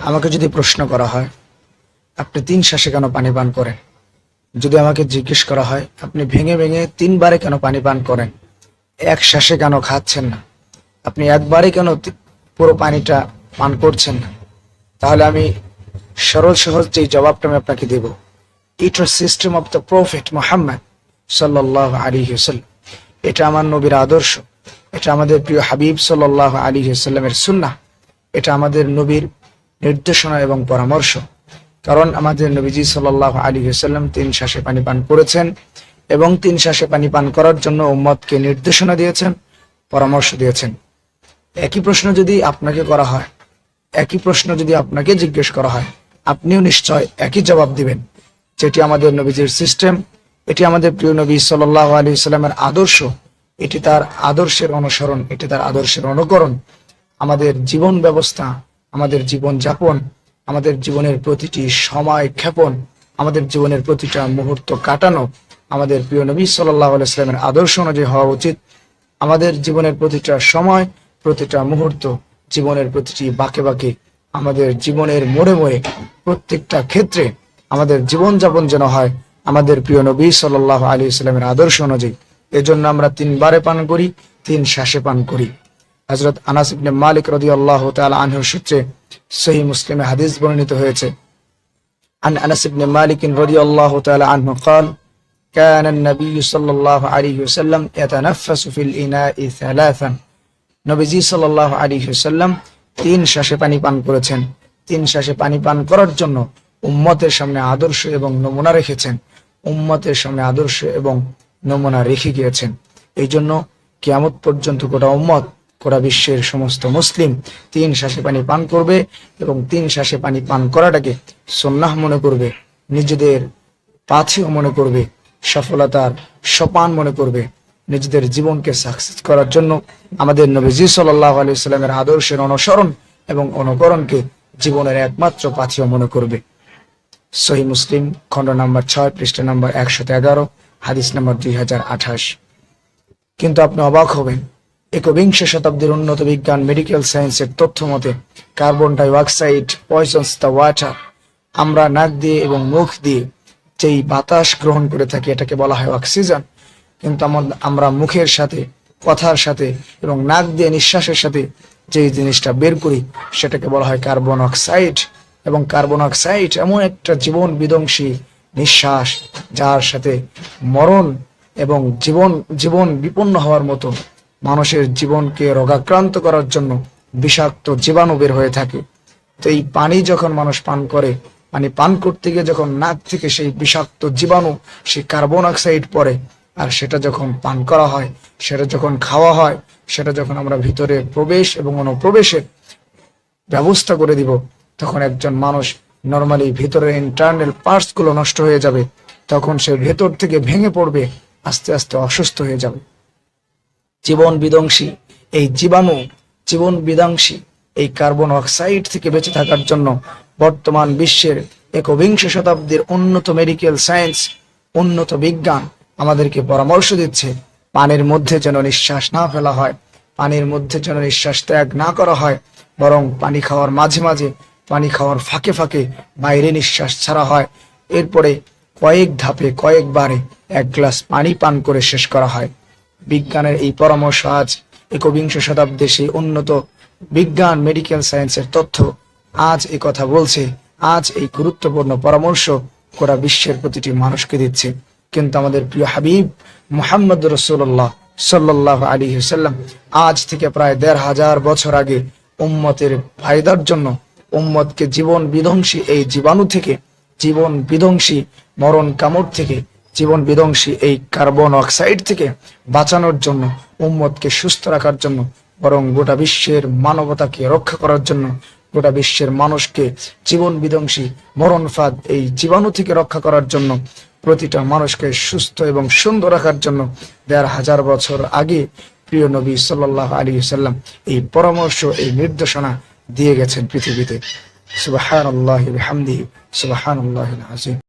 আমাকে যদি প্রশ্ন করা হয় আপনি 3 শ্বাসে কেন পানি পান করেন, যদি আমাকে জিজ্ঞেস করা হয় আপনি ভেঙে ভেঙে 3 বারে কেন পানি পান করেন, এক শ্বাসে কেন খাচ্ছেন না, আপনি একবারে কেন পুরো পানিটা পান করছেন না, তাহলে আমি সরল সহজ যে জবাবটা আমি আপনাকে দেব, it was system of the prophet Muhammad সাল্লাল্লাহু আলাইহি ওয়াসাল্লাম। এটা আমার নবীর আদর্শ, এটা আমাদের প্রিয় হাবিব সাল্লাল্লাহু আলাইহি ওয়াসাল্লামের সুন্নাহ, এটা আমাদের নবীর নির্দেশনা এবং পরামর্শ। কারণ আমাদের নবীজি সাল্লাল্লাহু আলাইহি ওয়াসাল্লাম 3 শ্বাসে পানি পান করেছেন এবং 3 শ্বাসে পানি পান করার জন্য উম্মতকে নির্দেশনা দিয়েছেন, পরামর্শ দিয়েছেন। একই প্রশ্ন যদি আপনাকে করা হয়, একই প্রশ্ন যদি আপনাকে জিজ্ঞেস করা হয়, আপনিও নিশ্চয় একই জবাব দিবেন, যেটি আমাদের নবীজির সিস্টেম, এটি আমাদের প্রিয় নবী সাল্লাল্লাহু আলাইহি ওয়াসাল্লামের আদর্শ, এটি তার আদর্শের অনুসরণ, এটি তার আদর্শের অনুকরণ। আমাদের জীবন ব্যবস্থা, আমাদের জীবন যাপন, আমাদের জীবনের প্রতিটি সময় ক্ষেপণ, আমাদের জীবনের প্রতিটা মুহূর্ত কাটানো আমাদের প্রিয় নবী সাল্লাল্লাহু আলাইহি ওয়াসাল্লামের আদর্শ অনুযায়ী হওয়া উচিত। আমাদের জীবনের প্রতিটা সময়, প্রতিটা মুহূর্ত, জীবনের প্রতিটি বাঁকে বাঁকে, আমাদের জীবনের মোড়ে মোড়ে, প্রত্যেকটা ক্ষেত্রে আমাদের জীবন যাপন যেন হয় আমাদের প্রিয় নবী সাল্লাল্লাহু আলাইহি ওয়াসাল্লামের আদর্শ অনুযায়ী। এজন্য আমরা 3 বারে পান করি, 3 শ্বাসে পান করি। হযরত আনাস ইবনে মালিক রাদিয়াল্লাহু তাআলা আনহুর সূত্রে সহিহ মুসলিমে হাদিস বর্ণিত হয়েছে, عن أنس بن مالك رضي الله تعالى عنه قال كان النبي صلى الله عليه وسلم يتنفس في الإناء 3। নবীজি সাল্লাল্লাহু আলাইহি ওয়াসাল্লাম 3 শ্বাসে পানি পান করেছেন। 3 শ্বাসে পানি পান করার জন্য উম্মতের সামনে আদর্শ এবং নমুনা রেখেছেন, উম্মতের সামনে আদর্শ এবং নমুনা রেখে গিয়েছেন। এই জন্য কিয়ামত পর্যন্ত গোটা উম্মত, গোটা বিশ্বের সমস্ত মুসলিম 3 শ্বাসে পানি পান করবে এবং 3 শ্বাসে পানি পান করাটাকে সুন্নাহ মনে করবে, নিজেদের পাথেয় মনে করবে, সফলতার সোপান মনে করবে, নিজেদের জীবনকে সাকসেস করার জন্য আমাদের নবীজি সাল্লাল্লাহু আলাইহি ওয়াসাল্লামের আদর্শের অনুসরণ এবং অনুকরণকে জীবনের একমাত্র পাথেয় মনে করবে। সহিহ মুসলিম খণ্ড নম্বর 6 পৃষ্ঠা নম্বর 111, হাদিস নম্বর 2028। কিন্তু আপনি অবাক হবেন, 21 শতাব্দীর উন্নত বিজ্ঞান মেডিকেল সায়েন্সের তথ্য মতে carbon dioxide poisons the water. আমরা নাক দিয়ে এবং মুখ দিয়ে যেই বাতাস গ্রহণ করে থাকি এটাকে বলা হয় অক্সিজেন, কিন্তু আমরা মুখের সাথে, কথার সাথে এবং নাক দিয়ে নিঃশ্বাসের সাথে যেই জিনিসটা বের করি সেটাকে বলা হয় কার্বন অক্সাইড। এবং কার্বন অক্সাইড এমন একটা জীবন বিধ্বংসী নিঃশ্বাস, যার সাথে মরণ এবং জীবন বিপন্ন হওয়ার মতো, মানুষের জীবনকে রোগাক্রান্ত করার জন্য বিষাক্ত জীবাণু বের হয়ে থাকে। তো এই পানি যখন মানুষ পান করে, পানি পান করতে গিয়ে যখন নাক থেকে সেই বিষাক্ত জীবাণু, সেই কার্বন অক্সাইড পড়ে, আর সেটা যখন পান করা হয়, সেটা যখন খাওয়া হয়, সেটা যখন আমরা ভিতরে প্রবেশ এবং অনুপ্রবেশের ব্যবস্থা করে দিব, তখন একজন মানুষ নর্মালি ভিতরের ইন্টারনাল পার্টস গুলো নষ্ট হয়ে যাবে, তখন সে ভেতর থেকে ভেঙে পড়বে, আস্তে আস্তে অসুস্থ হয়ে যাবে। জীবন বিধ্বংসী এই জীবাণু, জীবন বিধ্বংসী এই কার্বন অক্সাইড থেকে বেঁচে থাকার জন্য বর্তমান বিশ্বের 21 শতাব্দীর উন্নত মেডিকেল সায়েন্স, উন্নত বিজ্ঞান আমাদেরকে পরামর্শ দিচ্ছে, পানির মধ্যে যেন নিঃশ্বাস না ফেলা হয়, পানির মধ্যে যেন নিঃশ্বাস ত্যাগ না করা হয়, বরং পানি খাওয়ার মাঝে মাঝে, পানি খাওয়ার ফাঁকে ফাঁকে বাইরে নিঃশ্বাস ছাড়া হয়। এরপরে কয়েক ধাপে, কয়েকবারে 1 গ্লাস পানি পান করে শেষ করা হয়। বিজ্ঞানের এই পরামর্শ আজ 21 শতাব্দীর সেই উন্নত বিজ্ঞান মেডিকেল সায়েন্সের তথ্য আজ এই কথা বলছে, আজ এই গুরুত্বপূর্ণ পরামর্শ গোটা বিশ্বের প্রতিটি মানুষকে দিচ্ছে। কিন্তু আমাদের প্রিয় হাবিব মুহাম্মদ রাসূলুল্লাহ সাল্লাল্লাহু আলাইহি ওয়াসাল্লাম আজ থেকে প্রায় 1500 বছর আগে উম্মতের ফায়দার জন্য, উম্মতকে জীবন বিধ্বংসী এই জীবাণু থেকে, জীবন বিধ্বংসী মরণ কামড় থেকে, জীবন বিধ্বংসী এই কার্বন অক্সাইড থেকে বাঁচানোর জন্য, উম্মতকে সুস্থ রাখার জন্য, বরং গোটা বিশ্বের মানবতাকে রক্ষা করার জন্য, গোটা বিশ্বের মানুষকে জীবন বিধ্বংসী মরণ ফাঁদ এই জীবাণু থেকে রক্ষা করার জন্য, প্রতিটা মানুষকে সুস্থ এবং সুন্দর রাখার জন্য 1500 বছর আগে প্রিয় নবী সাল্লাল্লাহু আলাইহি ওয়াসাল্লাম এই পরামর্শ, এই নির্দেশনা দিয়ে গেছেন পৃথিবীতে। সুবহানাল্লাহি ওয়া বিহামদিহি, সুবহানাল্লাহিল আযীম।